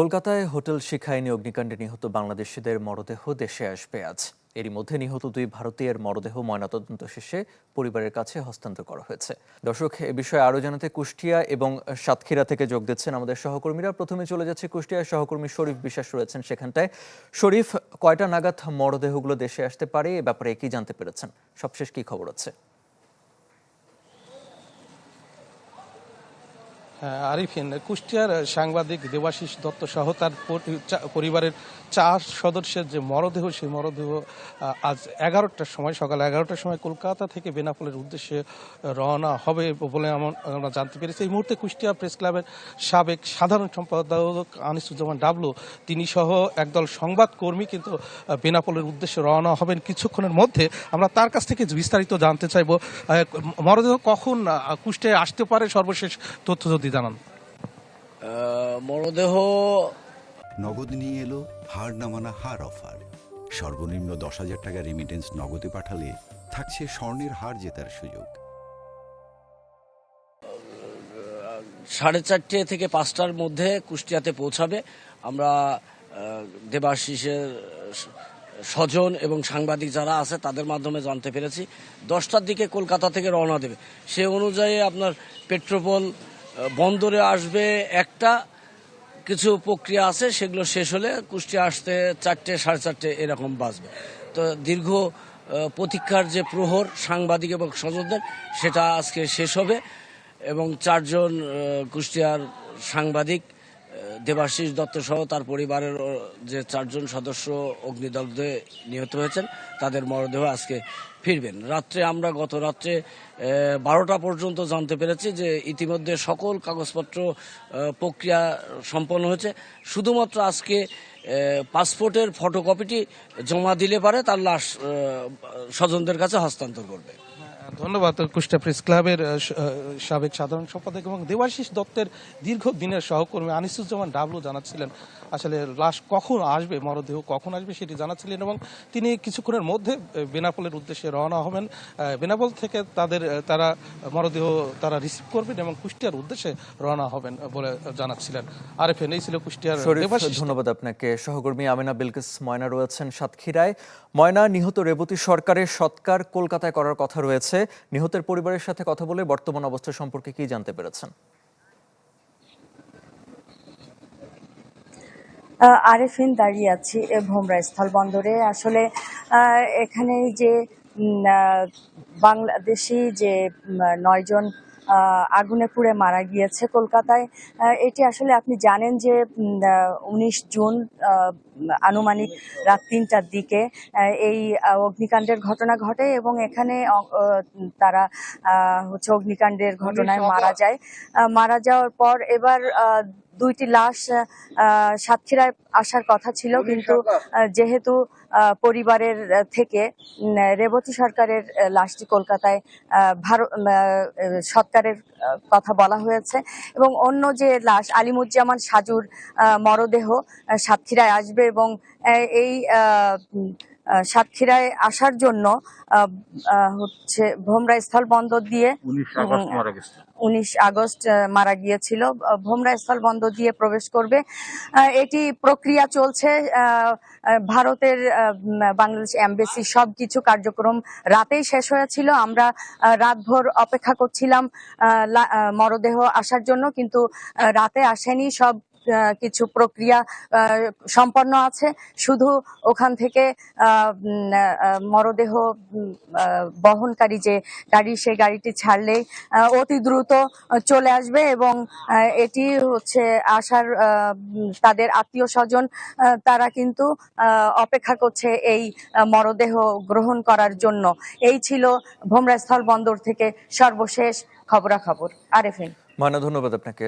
কলকাতায় হোটেল শিখাইনি অগ্নিকাণ্ডে নিহত বাংলাদেশিদের মরদেহ দেশে আসবে আজ। এরই মধ্যে নিহত দুই ভারতীয়ের মরদেহ ময়নাতদন্ত শেষে পরিবারের কাছে হস্তান্তর করা হয়েছে। দর্শক, এ বিষয়ে আরও জানাতে কুষ্টিয়া এবং সাতক্ষীরা থেকে যোগ দিচ্ছেন আমাদের সহকর্মীরা। প্রথমে চলে যাচ্ছে কুষ্টিয়ার সহকর্মী শরীফ বিশ্বাস রয়েছেন সেখানটায়। শরীফ, কয়টা নাগাদ মরদেহগুলো দেশে আসতে পারে, এ ব্যাপারে কি জানতে পেরেছেন? সবশেষ কি খবর আছে? আরিফিন, কুষ্টিয়ার সাংবাদিক দেবাশিস দত্ত সহ তার পরিবারের 4 সদস্যের যে মরদেহ, সেই মরদেহ আজ 11টার সময়, সকাল 11টার সময় কলকাতা থেকে বেনাপোলের উদ্দেশ্যে রওনা হবে বলে আমরা জানতে পেরেছি। এই মুহূর্তে কুষ্টিয়া প্রেস ক্লাবের সাবেক সাধারণ সম্পাদক আনিসুজ্জামান ডাবলু, তিনি সহ একদল সংবাদকর্মী কিন্তু বেনাপোলের উদ্দেশ্যে রওনা হবেন কিছুক্ষণের মধ্যে। আমরা তার কাছ থেকে বিস্তারিত জানতে চাইব, মরদেহ কখন কুষ্টিয়ায় আসতে পারে, সর্বশেষ তথ্য যদি জানান। মরদেহ নগদ নিয়ে এলো হার না মানা হার অফার। সর্বনিম্ন 10,000 টাকা রেমিটেন্স নগদে পাঠালে থাকছে স্বর্ণের হার জেতার সুযোগ। 4:30 থেকে 5টার মধ্যে কুষ্টিয়াতে পৌঁছাবে। আমরা দেবাশিসের স্বজন এবং সাংবাদিক যারা আছে তাদের মাধ্যমে জানতে পেরেছি 10টার দিকে কলকাতা থেকে রওনা দেবে। সে অনুযায়ী আপনার পেট্রোপোল বন্দরে আসবে, একটা কিছু প্রক্রিয়া আছে, সেগুলো শেষ হলে কুষ্টিয়া আসতে 4টে, 4:30 এরকম বাজবে। তো দীর্ঘ প্রতীক্ষার যে প্রহর সাংবাদিক এবং স্বজনদের, সেটা আজকে শেষ হবে এবং 4 জন কুষ্টিয়ার সাংবাদিক দেবাশিস দত্ত সহ তার পরিবারের যে 4 জন সদস্য অগ্নিদগ্ধে নিহত হয়েছেন, তাদের মরদেহ আজকে ফিরবেন। আমরা গত রাত্রে 12টা পর্যন্ত জানতে পেরেছি যে ইতিমধ্যে সকল কাগজপত্র প্রক্রিয়া সম্পন্ন হয়েছে। শুধুমাত্র আজকে পাসপোর্টের ফটোকপিটি জমা দিলে পারে তার লাশ স্বজনদের কাছে হস্তান্তর করবে। ধন্যবাদ। কুষ্টিয়া প্রেস ক্লাবের সাবেক সাধারণ সম্পাদক এবং দেবাশিস দত্তের দীর্ঘদিনের সহকর্মী আনিসুজ্জামান ডাবলু জানাচ্ছিলেন আসলে লাশ কখন আসবে, মরদেহ কখন আসবে সেটি জানাচ্ছিলেন, এবং তিনি কিছুক্ষণের মধ্যে বেনাপোলের উদ্দেশ্যে রওনা হবেন। বেনাপোল থেকে তারা মরদেহ রিসিভ করবেন এবং কুষ্টিয়ার উদ্দেশ্যে রওনা হবেন বলে জানাচ্ছিলেন। আরএফএন, এই ছিল কুষ্টিয়ার দেবাশিস। ধন্যবাদ আপনাকে। সহকর্মী আমিনা বিলকিস ময়না রয়েছেন সাতক্ষীরায়। ময়না, নিহত রেবতী সরকারের সৎকার কলকাতায় করার কথা রয়েছে। নিহতের পরিবারের সাথে কথা বলে বর্তমান অবস্থা সম্পর্কে কি জানতে পেরেছেন? আরেফিন, দাঁড়িয়ে আছি ভোমরা স্থল বন্দরে। আসলে এখানে যে বাংলাদেশি যে 9 জন আগুনে পুড়ে মারা গিয়েছে কলকাতায়, এটি আসলে আপনি জানেন যে 19 জুন আনুমানিক রাত 3টার দিকে এই অগ্নিকাণ্ডের ঘটনা ঘটে এবং এখানে তারা অগ্নিকাণ্ডের ঘটনায় মারা যাওয়ার পর এবার 2টি লাশ সাতক্ষীরায় আসার কথা ছিল, কিন্তু যেহেতু পরিবারের থেকে রেবতী সরকারের লাশটি কলকাতায় সৎকারের কথা বলা হয়েছে এবং অন্য যে লাশ আলিমুজ্জামান সাজুর মরদেহ সাতক্ষীরায় আসবে এবং এই সাতক্ষীরায় আসার জন্য ভোমরা স্থল বন্দর দিয়ে 19 আগস্ট মারা গিয়েছিল। ভোমরা স্থল বন্দর দিয়ে প্রবেশ করবে, এটি প্রক্রিয়া চলছে। ভারতের বাংলাদেশ এমবেসি সবকিছু কার্যক্রম রাতেই শেষ হয়েছিল। আমরা রাতভর অপেক্ষা করছিলাম মরদেহ আসার জন্য, কিন্তু রাতে আসেনি। সব কিছু প্রক্রিয়া সম্পন্ন আছে, শুধু ওখান থেকে মরদেহ বহনকারী যে গাড়ি, সেই গাড়িটি ছাড়লেই অতি দ্রুত চলে আসবে এবং এটি আসার তাদের আত্মীয় স্বজন তারা কিন্তু অপেক্ষা করছে এই মরদেহ গ্রহণ করার জন্য। এই ছিল ভোমরা স্থল বন্দর থেকে সর্বশেষ খবরাখবর। আরেফিন। ময়না, ধন্যবাদ আপনাকে।